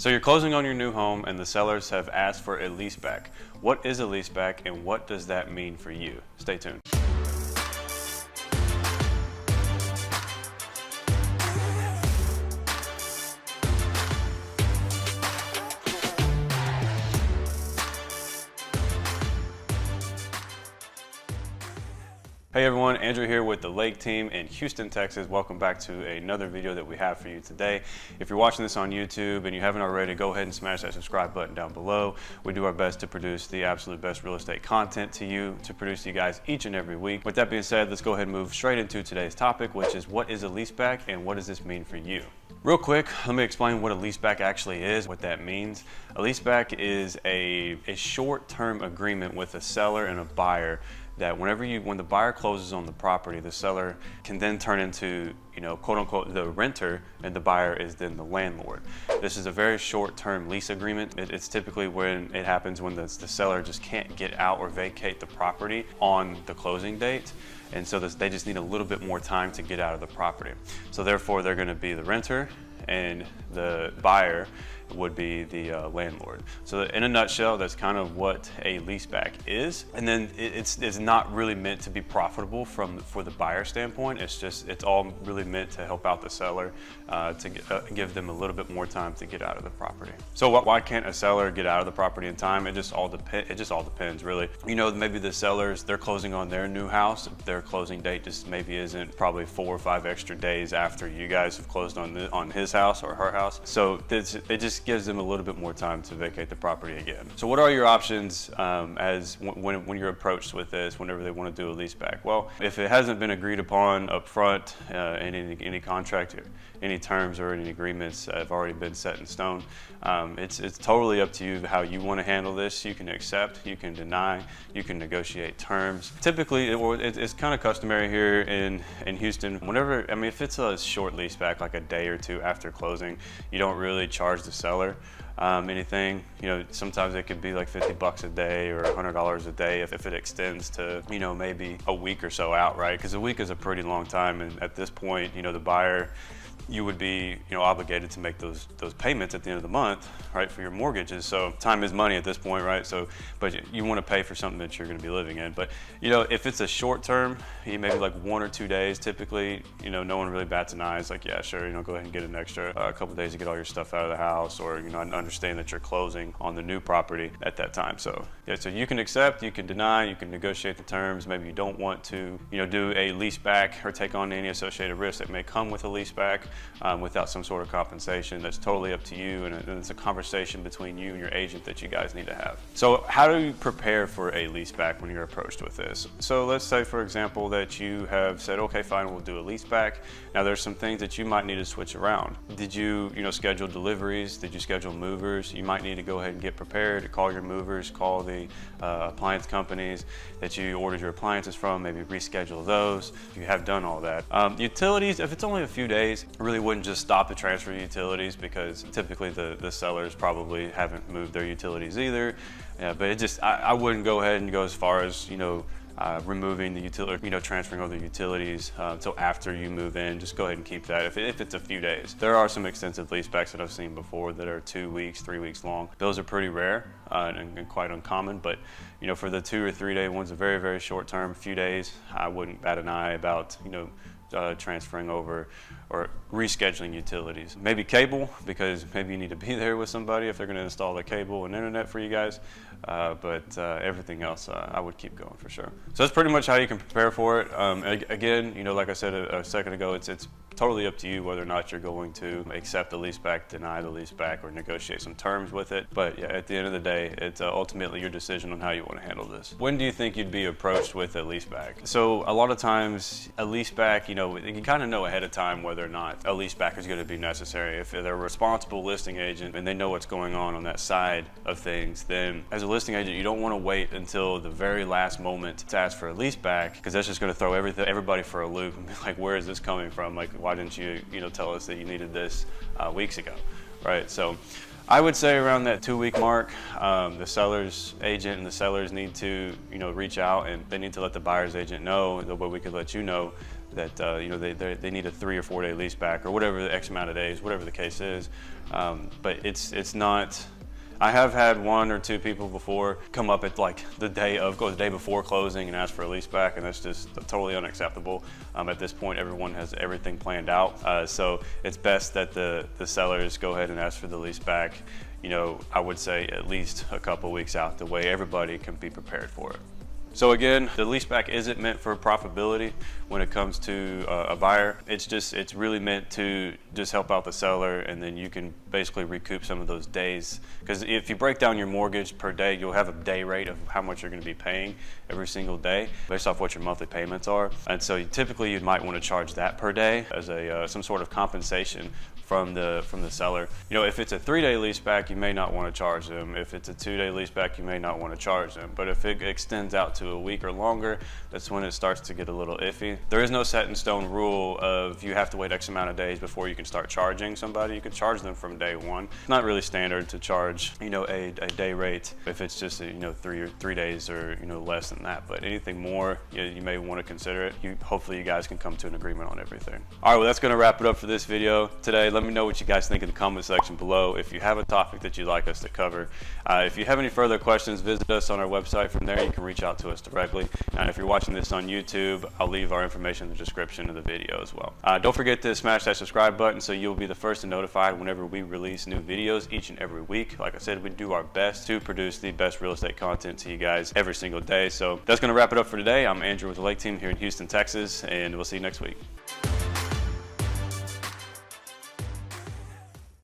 So you're closing on your new home and the sellers have asked for a leaseback. What is a leaseback and what does that mean for you? Stay tuned. Hey everyone, Andrew here with the Lake team in Houston, Texas. Welcome back to another video that we have for you today. If you're watching this on YouTube and you haven't already, go ahead and smash that subscribe button down below. We do our best to produce the absolute best real estate content to produce to you guys each and every week. With that being said, let's go ahead and move straight into today's topic, which is what is a leaseback and what does this mean for you? Real quick, let me explain what a leaseback actually is, what that means. A leaseback is a short-term agreement with a seller and a buyer that when the buyer closes on the property, the seller can then turn into, quote unquote, the renter, and the buyer is then the landlord. This is a very short-term lease agreement. It's typically when it happens when the seller just can't get out or vacate the property on the closing date. And so they just need a little bit more time to get out of the property. So therefore, they're going to be the renter and the buyer would be the landlord. So in a nutshell, that's kind of what a leaseback is. And then it's not really meant to be profitable for the buyer standpoint. It's all really meant to help out the seller to give them a little bit more time to get out of the property. So why can't a seller get out of the property in time? It just all depends really. Maybe the sellers, they're closing on their new house. Their closing date just maybe isn't probably 4 or 5 extra days after you guys have closed on his house or her house. So it just gives them a little bit more time to vacate the property again. So what are your options when you're approached with this, whenever they want to do a leaseback? Well, if it hasn't been agreed upon up front, any contract, any terms or any agreements have already been set in stone, it's totally up to you how you want to handle this. You can accept, you can deny, you can negotiate terms. Typically, it's kind of customary here in Houston. If it's a short leaseback, like a day or two after closing, you don't really charge the seller anything. Sometimes it could be like 50 bucks a day or $100 a day if it extends to, maybe a week or so out, right? Because a week is a pretty long time, and at this point, the buyer, you would be obligated to make those payments at the end of the month, right, for your mortgages. So time is money at this point, right? So but you want to pay for something that you're going to be living in. But if it's a short term, maybe like 1 or 2 days, typically, no one really bats an eye. It's like, yeah, sure, go ahead and get an extra couple of days to get all your stuff out of the house, or understand that you're closing on the new property at that time. So yeah, so you can accept, you can deny, you can negotiate the terms. Maybe you don't want to do a lease back or take on any associated risks that may come with a lease back without some sort of compensation. That's totally up to you, and it's a conversation between you and your agent that you guys need to have. So how do you prepare for a lease back when you're approached with this? So let's say, for example, that you have said, okay, fine, we'll do a lease back. Now there's some things that you might need to switch around. Did you schedule deliveries? Did you schedule movers? You might need to go ahead and get prepared, call your movers, call the appliance companies that you ordered your appliances from, maybe reschedule those. You have done all that. Utilities, if it's only a few days, really wouldn't just stop the transfer of utilities, because typically the sellers probably haven't moved their utilities either. But I wouldn't go ahead and go as far as removing the utility, transferring over the utilities until after you move in. Just go ahead and keep that if it's a few days. There are some extensive leasebacks that I've seen before that are 2 weeks, 3 weeks long. Those are pretty rare and quite uncommon, but for the 2 or 3 day ones, a very, very short term, few days, I wouldn't bat an eye about transferring over or rescheduling utilities. Maybe cable, because maybe you need to be there with somebody if they're going to install the cable and internet for you guys. But everything else, I would keep going for sure. So that's pretty much how you can prepare for it. Again, like I said a second ago, it's totally up to you whether or not you're going to accept the leaseback, deny the leaseback, or negotiate some terms with it. But yeah, at the end of the day, it's ultimately your decision on how you want to handle this. When do you think you'd be approached with a leaseback? So a lot of times a leaseback, you kind of know ahead of time whether or not a leaseback is going to be necessary. If they're a responsible listing agent and they know what's going on that side of things, then as a listing agent, you don't want to wait until the very last moment to ask for a leaseback, because that's just going to throw everybody for a loop and be like, where is this coming from? Like, why didn't you tell us that you needed this weeks ago, right? So I would say around that 2-week mark, the seller's agent and the sellers need to reach out, and they need to let the buyer's agent know, the way we could let you know that they need a 3 or 4 day lease back or whatever, the X amount of days, whatever the case is. But it's not. I have had 1 or 2 people before come up at like the day before closing and ask for a lease back, and that's just totally unacceptable. At this point, everyone has everything planned out, so it's best that the sellers go ahead and ask for the lease back. I would say at least a couple weeks out, the way everybody can be prepared for it. So again, the leaseback isn't meant for profitability when it comes to a buyer. It's really meant to just help out the seller, and then you can basically recoup some of those days. Because if you break down your mortgage per day, you'll have a day rate of how much you're going to be paying every single day based off what your monthly payments are. And so typically you might want to charge that per day as some sort of compensation from the seller. If it's a 3-day lease back, you may not want to charge them. If it's a 2-day lease back, you may not want to charge them. But if it extends out to a week or longer, that's when it starts to get a little iffy. There is no set in stone rule of you have to wait X amount of days before you can start charging somebody. You can charge them from day one. It's not really standard to charge a day rate if it's just 3 days or less than that. But anything more, you may want to consider it. Hopefully you guys can come to an agreement on everything. All right, well, that's going to wrap it up for this video today. Let me know what you guys think in the comment section below. If you have a topic that you'd like us to cover, if you have any further questions, visit us on our website. From there, you can reach out to us directly. And if you're watching this on YouTube, I'll leave our information in the description of the video as well. Don't forget to smash that subscribe button so you'll be the first to notified whenever we release new videos each and every week. Like I said, we do our best to produce the best real estate content to you guys every single day. So that's going to wrap it up for today. I'm Andrew with the Lake Team here in Houston, Texas, and we'll see you next week.